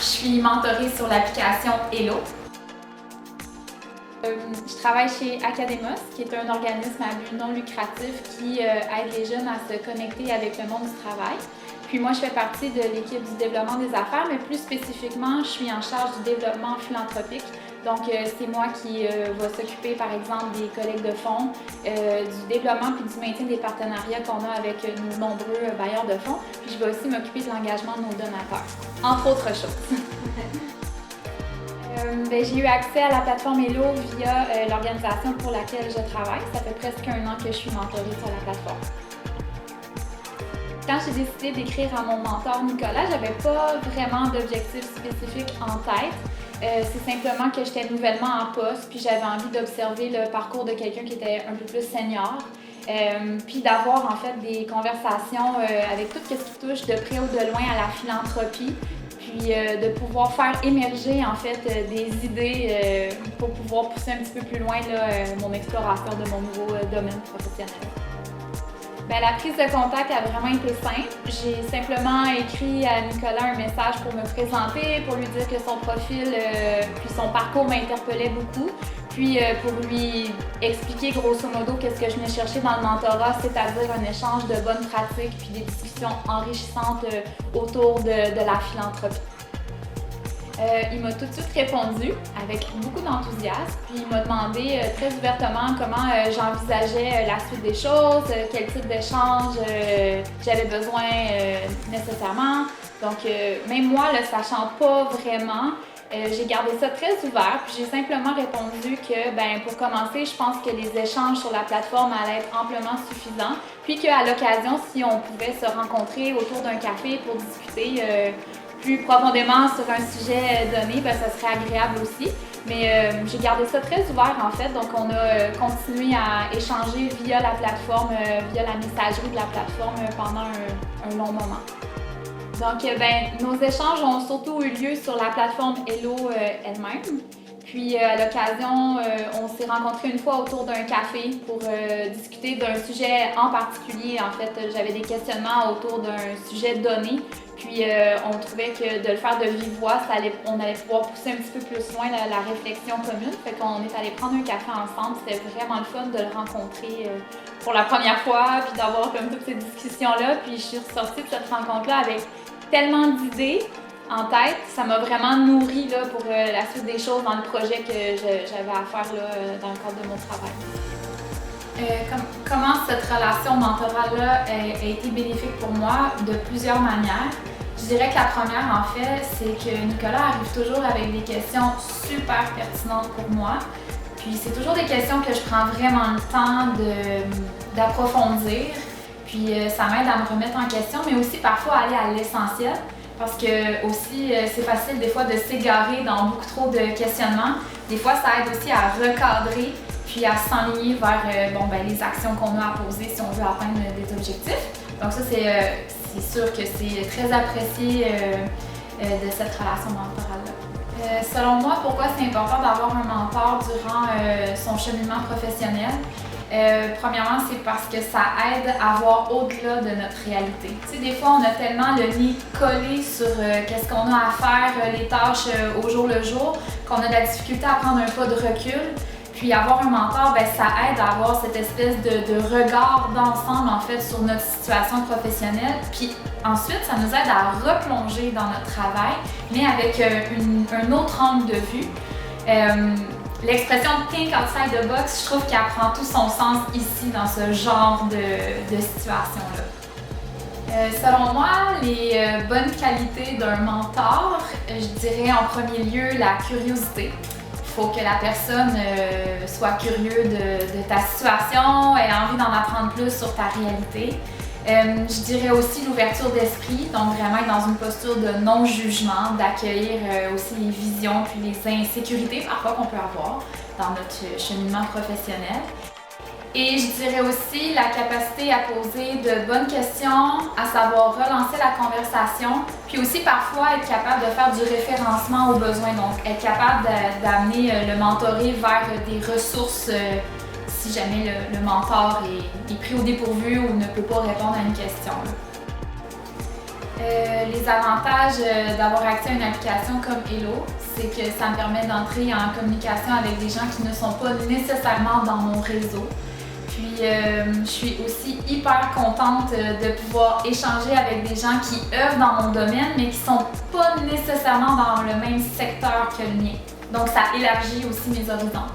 je suis mentorée sur l'application Hello. Je travaille chez Academos, qui est un organisme à but non lucratif qui aide les jeunes à se connecter avec le monde du travail. Puis moi, je fais partie de l'équipe du développement des affaires, mais plus spécifiquement, je suis en charge du développement philanthropique. Donc, c'est moi qui va s'occuper, par exemple, des collectes de fonds, du développement puis du maintien des partenariats qu'on a avec nos nombreux bailleurs de fonds. Puis je vais aussi m'occuper de l'engagement de nos donateurs, entre autres choses. J'ai eu accès à la plateforme Hello via l'organisation pour laquelle je travaille. Ça fait presque 1 an que je suis mentorée sur la plateforme. Quand j'ai décidé d'écrire à mon mentor Nicolas, j'avais pas vraiment d'objectif spécifique en tête. C'est simplement que j'étais nouvellement en poste, puis j'avais envie d'observer le parcours de quelqu'un qui était un peu plus senior. Puis d'avoir en fait des conversations avec tout ce qui touche de près ou de loin à la philanthropie, puis de pouvoir faire émerger en fait des idées pour pouvoir pousser un petit peu plus loin là, mon exploration de mon nouveau domaine professionnel. La prise de contact a vraiment été simple. J'ai simplement écrit à Nicolas un message pour me présenter, pour lui dire que son profil puis son parcours m'interpellait beaucoup. Puis pour lui expliquer grosso modo qu'est-ce que je venais chercher dans le mentorat, c'est-à-dire un échange de bonnes pratiques puis des discussions enrichissantes autour de la philanthropie. Il m'a tout de suite répondu avec beaucoup d'enthousiasme, puis il m'a demandé très ouvertement comment j'envisageais la suite des choses, quel type d'échange j'avais besoin nécessairement. Donc même moi, ne sachant pas vraiment, j'ai gardé ça très ouvert, puis j'ai simplement répondu que pour commencer, je pense que les échanges sur la plateforme allaient être amplement suffisants, puis qu'à l'occasion, si on pouvait se rencontrer autour d'un café pour discuter plus profondément sur un sujet donné, ça serait agréable aussi. Mais j'ai gardé ça très ouvert en fait, donc on a continué à échanger via la plateforme, via la messagerie de la plateforme pendant un long moment. Donc nos échanges ont surtout eu lieu sur la plateforme Hello elle-même. Puis à l'occasion, on s'est rencontrés une fois autour d'un café pour discuter d'un sujet en particulier. En fait, j'avais des questionnements autour d'un sujet donné. Puis on trouvait que de le faire de vive voix, on allait pouvoir pousser un petit peu plus loin la réflexion commune. Fait qu'on est allé prendre un café ensemble. C'était vraiment le fun de le rencontrer pour la première fois, puis d'avoir comme toutes ces discussions-là. Puis je suis ressortie de cette rencontre-là avec tellement d'idées en tête. Ça m'a vraiment nourrie là, pour la suite des choses dans le projet que j'avais à faire là, dans le cadre de mon travail. Comment cette relation mentorale-là a été bénéfique pour moi de plusieurs manières. Je dirais que la première, en fait, c'est que Nicolas arrive toujours avec des questions super pertinentes pour moi. Puis c'est toujours des questions que je prends vraiment le temps d'approfondir. Puis ça m'aide à me remettre en question, mais aussi parfois à aller à l'essentiel. Parce que aussi, c'est facile des fois de s'égarer dans beaucoup trop de questionnements. Des fois, ça aide aussi à recadrer puis à s'enligner vers les actions qu'on a à poser si on veut atteindre des objectifs. Donc ça, c'est sûr que c'est très apprécié de cette relation mentorale-là. Selon moi, pourquoi c'est important d'avoir un mentor durant son cheminement professionnel? Premièrement, c'est parce que ça aide à voir au-delà de notre réalité. Tu sais, des fois, on a tellement le nez collé sur qu'est-ce qu'on a à faire, les tâches au jour le jour, qu'on a de la difficulté à prendre un pas de recul. Puis avoir un mentor, ça aide à avoir cette espèce de regard d'ensemble en fait sur notre situation professionnelle. Puis ensuite, ça nous aide à replonger dans notre travail, mais avec un autre angle de vue. L'expression think outside the box, je trouve qu'elle prend tout son sens ici dans ce genre de situation-là. Selon moi, les bonnes qualités d'un mentor, je dirais en premier lieu la curiosité. Il faut que la personne soit curieuse de ta situation, ait envie d'en apprendre plus sur ta réalité. Je dirais aussi l'ouverture d'esprit, donc vraiment être dans une posture de non-jugement, d'accueillir aussi les visions puis les insécurités parfois qu'on peut avoir dans notre cheminement professionnel. Et je dirais aussi la capacité à poser de bonnes questions, à savoir relancer la conversation, puis aussi parfois être capable de faire du référencement aux besoins, donc être capable d'amener le mentoré vers des ressources si jamais le mentor est pris au dépourvu ou ne peut pas répondre à une question. Les avantages d'avoir accès à une application comme Hello, c'est que ça me permet d'entrer en communication avec des gens qui ne sont pas nécessairement dans mon réseau. Puis je suis aussi hyper contente de pouvoir échanger avec des gens qui œuvrent dans mon domaine, mais qui ne sont pas nécessairement dans le même secteur que le mien. Donc ça élargit aussi mes horizons.